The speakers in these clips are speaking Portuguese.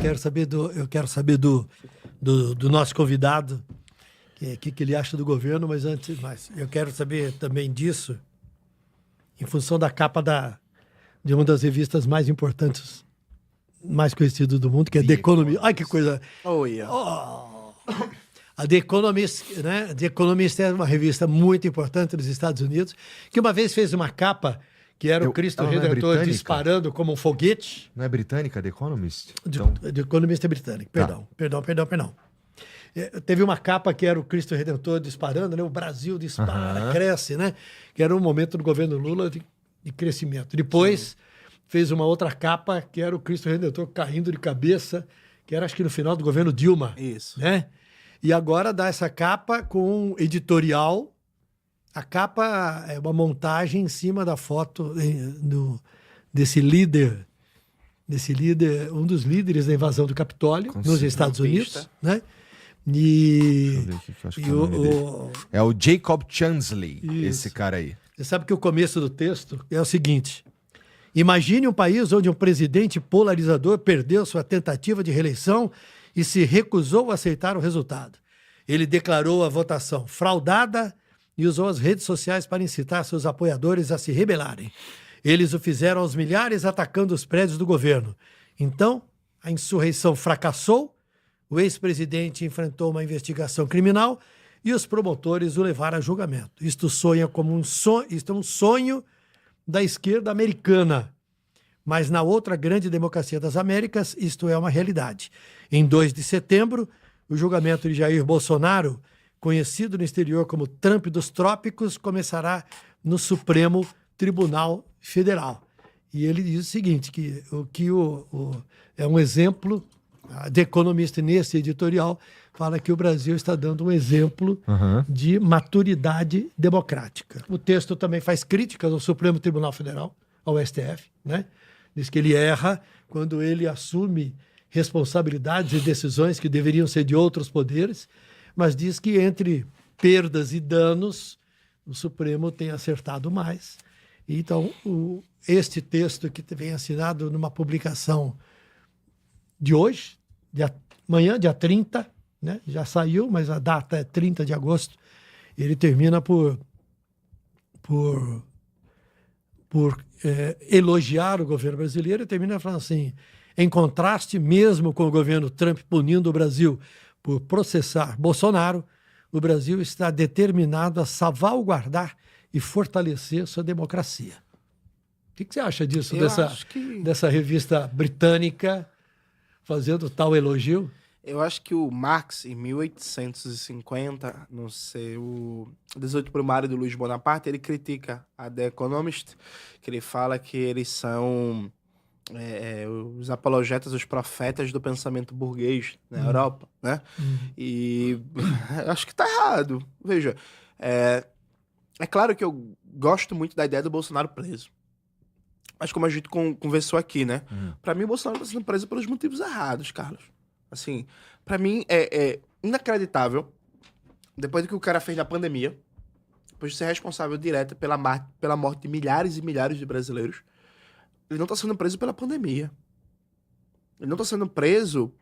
eu quero saber do nosso convidado, que ele acha do governo, mas eu quero saber também disso, em função da capa de uma das revistas mais importantes, mais conhecidas do mundo, que é The Economist. Ai, que coisa! Oh, yeah. A The Economist, né? The Economist é uma revista muito importante dos Estados Unidos, que uma vez fez uma capa que era o Cristo Redentor disparando como um foguete. Não é britânica, The Economist? The Economist é britânico. Perdão. Teve uma capa que era o Cristo Redentor disparando, né? O Brasil dispara, cresce, né? Que era um momento do governo Lula de crescimento. Depois fez uma outra capa que era o Cristo Redentor caindo de cabeça, que era acho que no final do governo Dilma. Isso. Né? E agora dá essa capa com um editorial. A capa é uma montagem em cima da foto desse líder, um dos líderes da invasão do Capitólio nos Estados Unidos, né? Deixa eu ver aqui, que eu acho que é o nome dele. É o Jacob Chansley, esse cara aí. Você sabe que o começo do texto é o seguinte: imagine um país onde um presidente polarizador perdeu sua tentativa de reeleição e se recusou a aceitar o resultado. Ele declarou a votação fraudada e usou as redes sociais para incitar seus apoiadores a se rebelarem. Eles o fizeram aos milhares atacando os prédios do governo. Então, a insurreição fracassou, o ex-presidente enfrentou uma investigação criminal e os promotores o levaram a julgamento. Isto é um sonho da esquerda americana. Mas na outra grande democracia das Américas, isto é uma realidade. Em 2 de setembro, o julgamento de Jair Bolsonaro, conhecido no exterior como Trump dos Trópicos, começará no Supremo Tribunal Federal. E ele diz o seguinte, que é um exemplo, a The Economist, nesse editorial, fala que o Brasil está dando um exemplo de maturidade democrática. O texto também faz críticas ao Supremo Tribunal Federal, ao STF, né? Diz que ele erra quando ele assume responsabilidades e decisões que deveriam ser de outros poderes, mas diz que entre perdas e danos, o Supremo tem acertado mais. Então, este texto que vem assinado numa publicação de hoje, amanhã, dia 30, né? Já saiu, mas a data é 30 de agosto, ele termina por elogiar o governo brasileiro e termina falando assim: em contraste, mesmo com o governo Trump punindo o Brasil por processar Bolsonaro, o Brasil está determinado a salvaguardar e fortalecer sua democracia. O que você acha disso, dessa revista britânica fazendo tal elogio? Eu acho que o Marx, em 1850, no seu 18 Primário do Luiz Bonaparte, ele critica a The Economist, que ele fala que eles são os apologetas, os profetas do pensamento burguês na Europa, né? E acho que tá errado. Veja, é claro que eu gosto muito da ideia do Bolsonaro preso. Mas como a gente conversou aqui, né? Pra mim, o Bolsonaro tá sendo preso pelos motivos errados, Carlos. Assim, pra mim é inacreditável, depois do que o cara fez na pandemia, depois de ser responsável direta pela morte de milhares e milhares de brasileiros, ele não tá sendo preso pela pandemia. Ele não tá sendo preso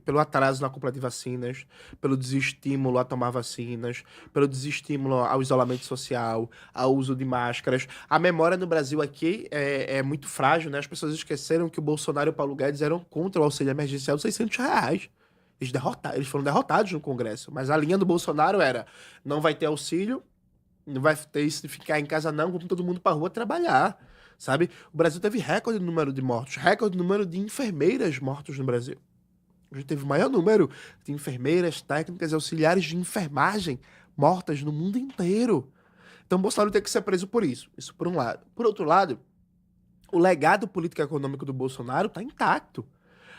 pelo atraso na compra de vacinas, pelo desestímulo a tomar vacinas, pelo desestímulo ao isolamento social, ao uso de máscaras. A memória no Brasil aqui é muito frágil, né? As pessoas esqueceram que o Bolsonaro e o Paulo Guedes eram contra o auxílio emergencial de R$600. Eles foram derrotados no Congresso, mas a linha do Bolsonaro era: não vai ter auxílio, não vai ter isso de ficar em casa não, vamos todo mundo pra rua trabalhar, sabe? O Brasil teve recorde no número de mortos, recorde no número de enfermeiras mortas no Brasil. A gente teve o maior número de enfermeiras, técnicas e auxiliares de enfermagem mortas no mundo inteiro. Então, Bolsonaro tem que ser preso por isso. Isso por um lado. Por outro lado, o legado político-econômico do Bolsonaro está intacto.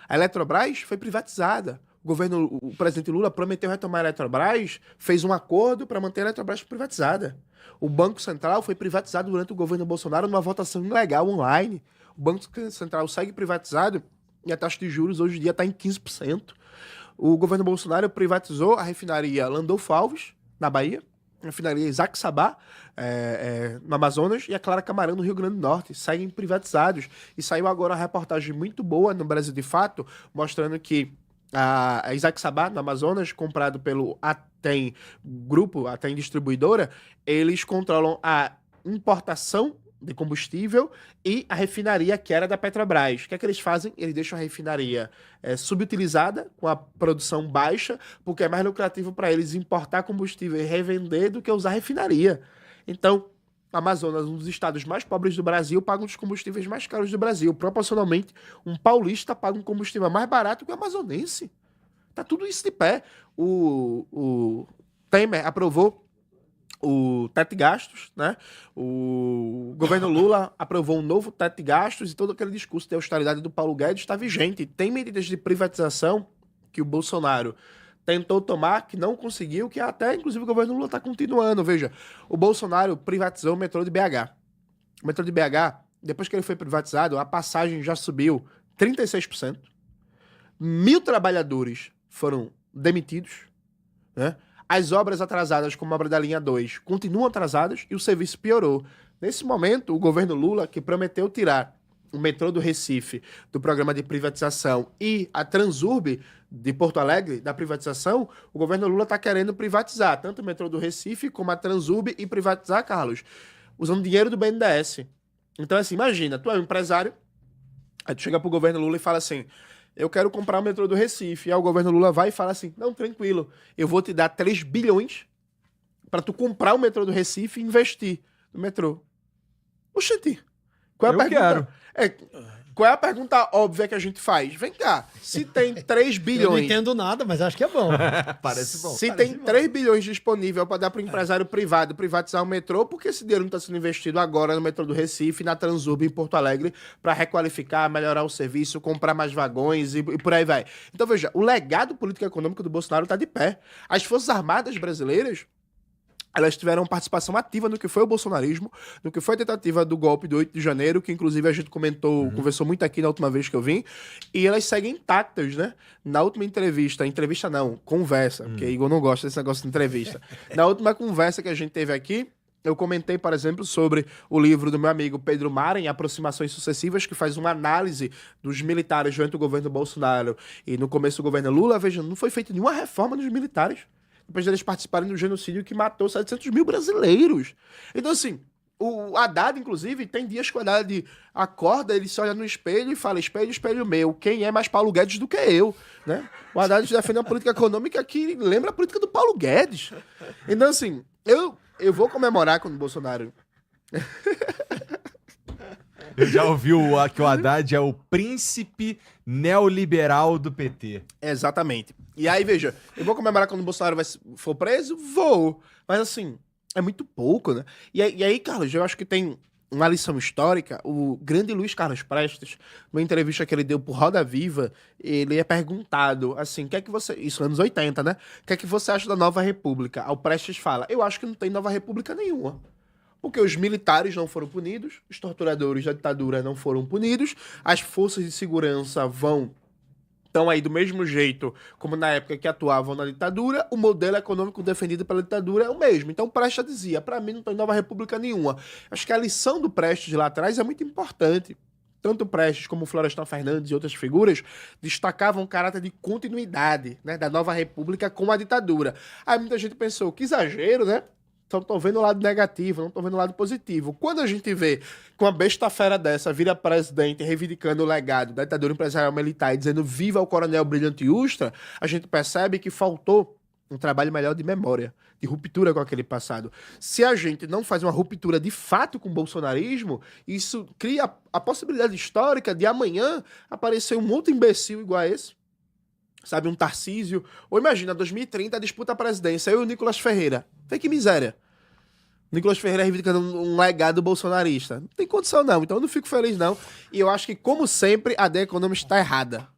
A Eletrobras foi privatizada. O presidente Lula prometeu retomar a Eletrobras, fez um acordo para manter a Eletrobras privatizada. O Banco Central foi privatizado durante o governo Bolsonaro numa votação ilegal online. O Banco Central segue privatizado e a taxa de juros hoje em dia está em 15%. O governo Bolsonaro privatizou a refinaria Landolfo Alves, na Bahia, a refinaria Isaac Sabá, no Amazonas, e a Clara Camarão, no Rio Grande do Norte, saem privatizados. E saiu agora uma reportagem muito boa no Brasil de Fato, mostrando que a Isaac Sabá, no Amazonas, comprado pelo Atem Grupo, Atem Distribuidora, eles controlam a importação de combustível e a refinaria que era da Petrobras. O que é que eles fazem? Eles deixam a refinaria subutilizada, com a produção baixa, porque é mais lucrativo para eles importar combustível e revender do que usar refinaria. Então, Amazonas, um dos estados mais pobres do Brasil, paga um dos combustíveis mais caros do Brasil. Proporcionalmente, um paulista paga um combustível mais barato que o amazonense. Tá tudo isso de pé. O Temer aprovou o teto de gastos, né? O governo Lula aprovou um novo teto de gastos e todo aquele discurso de austeridade do Paulo Guedes está vigente. Tem medidas de privatização que o Bolsonaro tentou tomar, que não conseguiu, que até, inclusive, o governo Lula está continuando. Veja, o Bolsonaro privatizou o metrô de BH. O metrô de BH, depois que ele foi privatizado, a passagem já subiu 36%. 1.000 trabalhadores foram demitidos, né? As obras atrasadas, como a obra da linha 2, continuam atrasadas e o serviço piorou. Nesse momento, o governo Lula, que prometeu tirar o metrô do Recife do programa de privatização e a Transurb de Porto Alegre da privatização, o governo Lula está querendo privatizar tanto o metrô do Recife como a Transurb e privatizar, Carlos, usando dinheiro do BNDES. Então, assim, imagina, tu é um empresário, aí tu chega pro governo Lula e fala assim: eu quero comprar o metrô do Recife. E aí o governo Lula vai e fala assim: não, tranquilo, eu vou te dar 3 bilhões para tu comprar o metrô do Recife e investir no metrô. Oxente, qual é a pergunta? Qual é a pergunta óbvia que a gente faz? Vem cá, se tem 3 bilhões... Eu não entendo nada, mas acho que é bom. Parece bom. Se tem 3 bilhões disponível para dar para o empresário privado privatizar o metrô, por que esse dinheiro não está sendo investido agora no metrô do Recife, na Transurb em Porto Alegre, para requalificar, melhorar o serviço, comprar mais vagões e por aí vai? Então veja, o legado político-econômico do Bolsonaro está de pé. As Forças Armadas brasileiras, elas tiveram participação ativa no que foi o bolsonarismo, no que foi a tentativa do golpe do 8 de janeiro, que inclusive a gente conversou muito aqui na última vez que eu vim, e elas seguem intactas, né? Na última conversa, porque Igor não gosta desse negócio de entrevista. Na última conversa que a gente teve aqui, eu comentei, por exemplo, sobre o livro do meu amigo Pedro Maren, Aproximações Sucessivas, que faz uma análise dos militares durante o governo Bolsonaro e no começo do governo Lula. Veja, não foi feita nenhuma reforma dos militares depois deles participarem do genocídio que matou 700 mil brasileiros. Então, assim, o Haddad, inclusive, tem dias que o Haddad acorda, ele se olha no espelho e fala: espelho, espelho meu, quem é mais Paulo Guedes do que eu? Né? O Haddad defende uma política econômica que lembra a política do Paulo Guedes. Então, assim, eu vou comemorar quando o Bolsonaro... Eu já ouvi que o Haddad é o príncipe neoliberal do PT. Exatamente. E aí, veja, eu vou comemorar quando o Bolsonaro for preso? Vou. Mas, assim, é muito pouco, né? E aí, Carlos, eu acho que tem uma lição histórica. O grande Luiz Carlos Prestes, numa entrevista que ele deu pro Roda Viva, ele é perguntado, assim, isso anos 80, né? O que é que você acha da Nova República? Aí o Prestes fala: eu acho que não tem Nova República nenhuma. Porque os militares não foram punidos, os torturadores da ditadura não foram punidos, as forças de segurança estão aí do mesmo jeito como na época que atuavam na ditadura, o modelo econômico defendido pela ditadura é o mesmo. Então Prestes dizia: para mim não tem Nova República nenhuma. Acho que a lição do Prestes lá atrás é muito importante. Tanto Prestes como Florestan Fernandes e outras figuras destacavam o caráter de continuidade, né, da Nova República com a ditadura. Aí muita gente pensou: que exagero, né? Então tô vendo o lado negativo, não tô vendo o lado positivo. Quando a gente vê que uma besta fera dessa vira presidente reivindicando o legado da ditadura empresarial militar e dizendo viva o coronel Brilhante Ustra, a gente percebe que faltou um trabalho melhor de memória, de ruptura com aquele passado. Se a gente não faz uma ruptura de fato com o bolsonarismo, isso cria a possibilidade histórica de amanhã aparecer um outro imbecil igual a esse. Sabe, um Tarcísio. Ou imagina, 2030, a disputa à presidência, eu e o Nicolas Ferreira. Vê que miséria. Nicolas Ferreira reivindicando um legado bolsonarista. Não tem condição, não. Então eu não fico feliz, não. E eu acho que, como sempre, a The Economist está errada.